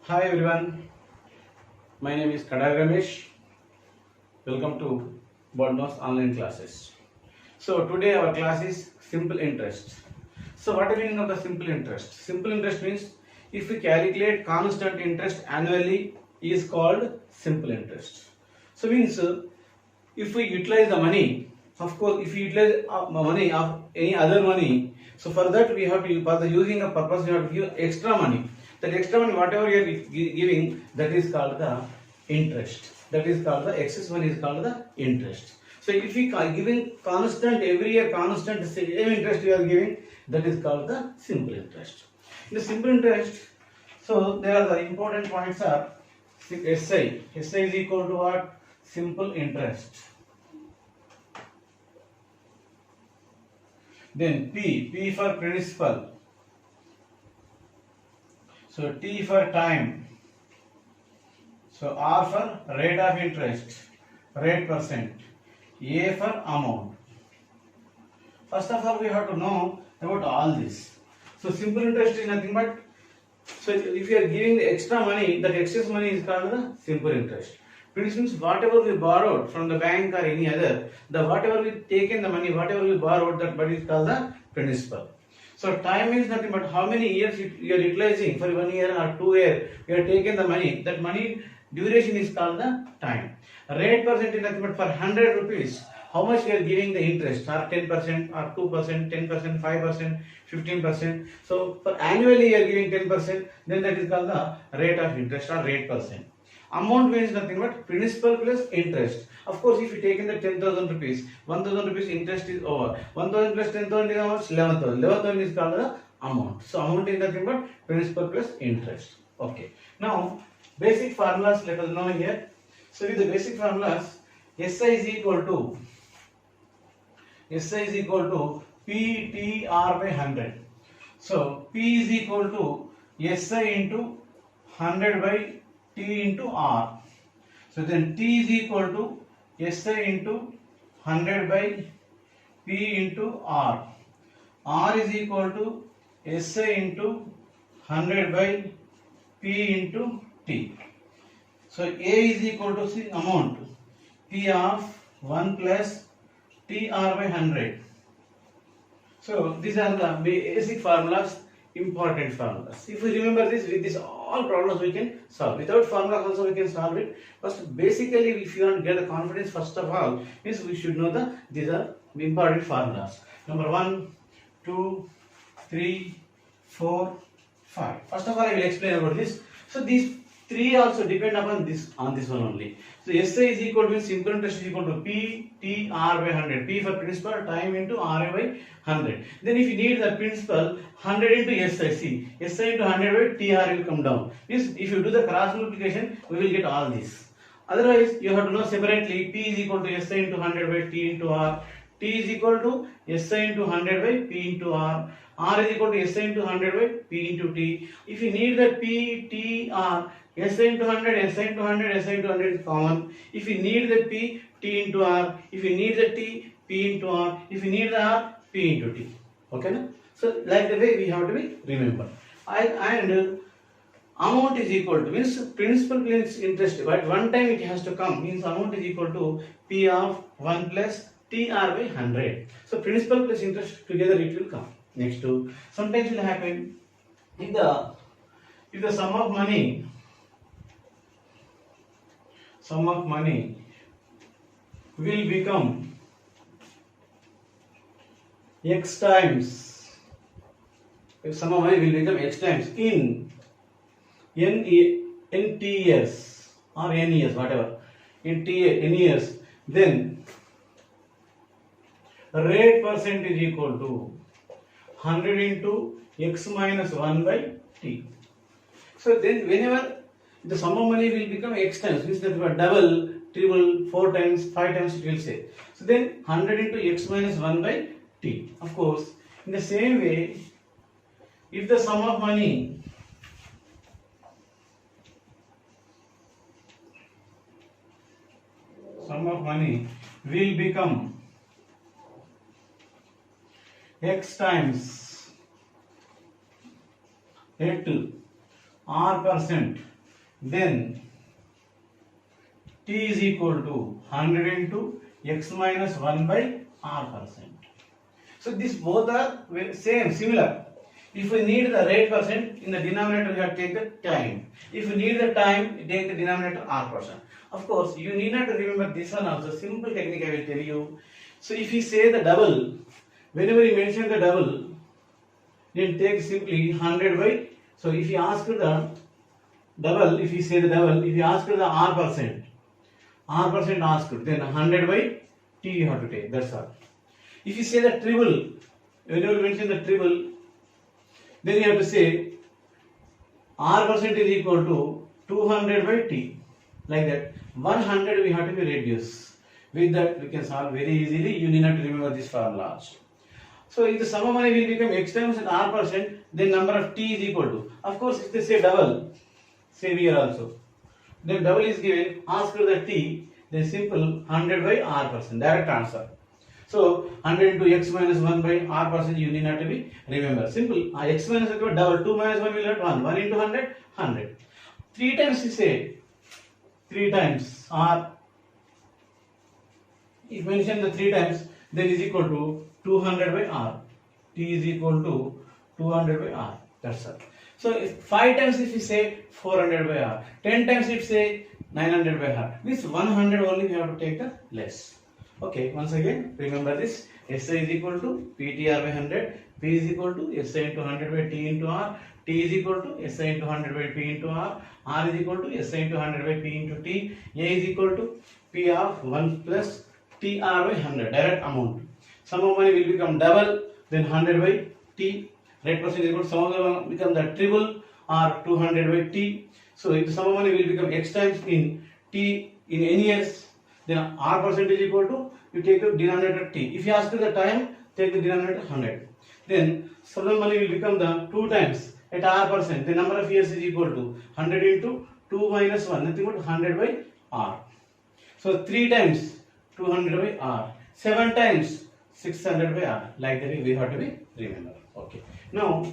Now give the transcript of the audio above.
Hi everyone, my name is Kadar Ramesh. Welcome to Bodnos online classes. So today our class is simple interest. So what is the meaning of the simple interest? Simple interest means if we calculate constant interest annually is called simple interest. So means if we utilize the money, of course if we utilize money of any other money, so for that we have to, for the using of purpose, we have to give extra money. That extra money whatever you are giving, that is called the interest. That is called the excess money is called the interest. So if we are giving constant every year constant same interest we are giving, that is called the simple interest. In the simple interest, so there are the important points are SI. SI is equal to what? Simple interest. Then P for principal. So T for time. So R for rate of interest, rate percent. A for amount. First of all, we have to know about all this. So simple interest is nothing but, so if you are giving the extra money, that excess money is called the simple interest. Which means whatever we borrowed from the bank or any other, the whatever we taken the money, whatever we borrowed, that money is called the principal. So time is nothing but how many years you are utilizing for 1 year or 2 years, you are taking the money, that money duration is called the time. Rate percent is nothing but for 100 rupees, how much you are giving the interest, or 10% or 2%, 10%, 5%, 15%. So for annually you are giving 10%, then that is called the rate of interest or rate percent. Amount means nothing but principal plus interest. Of course, if you take in the 10,000 rupees, 1,000 rupees interest is over. 1,000 plus 10,000 is how much? 11,000. 11,000 is called the amount. So amount is nothing but principal plus interest. Okay. Now basic formulas let us know here. So with the basic formulas, SI is equal to PTR by 100. So P is equal to SI into 100 by T into R. So then T is equal to SI into 100 by P into R. R is equal to SI into 100 by P into T. So A is equal to see amount P of 1 plus TR by 100. So these are the basic formulas, important formulas. If we remember this, with this all problems we can solve. Without formula also we can solve it. First, basically, if you want to get the confidence, first of all, means we should know these are important formulas. Number 1, 2, 3, 4, 5. First of all, I will explain about this. So these three also depend upon this one only. So SI is equal to simple interest is equal to P T R by 100. P for principal, time into RA by 100. Then if you need the principal, 100 into SI. See, SI into 100 by TR will come down. Means if you do the cross multiplication, we will get all this. Otherwise, you have to know separately. P is equal to SI into 100 by T into R. T is equal to SI into 100 by P into R. R is equal to SI into 100 by P into T. If you need the P, T, R, SI into 100, SI into 100, SI into 100 is common. If you need the P, T into R. If you need the T, P into R. If you need the R, P into T. Okay, na? So like the way we have to be remember. And amount is equal to, means principal plus interest, but one time it has to come, means amount is equal to P of 1 plus TR by 100. So principal plus interest together it will come. Next to, sometimes will happen if the sum of money will become x times, if sum of money will become x times in n t years or n years, whatever, in n years, then rate percent is equal to 100 into x minus 1 by t. So then whenever the sum of money will become x times, means that double, triple, 4 times, 5 times it will say. So then 100 into x minus 1 by t. Of course, in the same way, if the sum of money will become x times at R percent, then t is equal to 100 into x minus 1 by r%. So these both are same, similar. If we need the rate percent, in the denominator we have to take the time. If we need the time, you take the denominator r%. Of course, you need not remember this one also. Simple technique I will tell you. So if you say the double, whenever you mention the double, then take simply 100 by. So if you ask the double, if you say the double, if you ask the r%, asked, then 100 by t you have to take. That's all. If you say the triple, whenever you mention the triple, then you have to say r% is equal to 200 by t. Like that. 100 we have to be reduced. With that we can solve very easily. You need not remember this formulas. So if the sum of money will become x times r%, then number of t is equal to. Of course, if they say double, same here also. Then double is given, ask for the t, then simple 100 by r%, direct answer. So 100 into x minus 1 by r%, you need not to be remember. Simple, x minus 1 double, 2 minus 1 will get 1, 1 into 100, 100. 3 times you say, 3 times r, if mention the 3 times, then is equal to 200 by r. T is equal to 200 by r, that's all. So if 5 times if you say 400 by r, 10 times if say 900 by r, this 100 only we have to take the less. Okay, once again remember this. SI is equal to PTR by 100, P is equal to SI into 100 by T into R, T is equal to SI into 100 by P into R, R is equal to SI into 100 by P into T, A is equal to P of 1 plus TR by 100, direct amount. Sum of money will become double, then 100 by T. Rate percent is equal to sum of money become the triple or 200 by T. So if the sum of money will become x times in T in any s, then r% is equal to, you take the denominator T. If you ask for the time, take the denominator 100. Then sum of money will become the 2 times at r%. The number of years is equal to 100 into 2 minus 1, nothing but 100 by r. So 3 times 200 by r, 7 times 600 by r. Like that we have to be remember. Okay. Now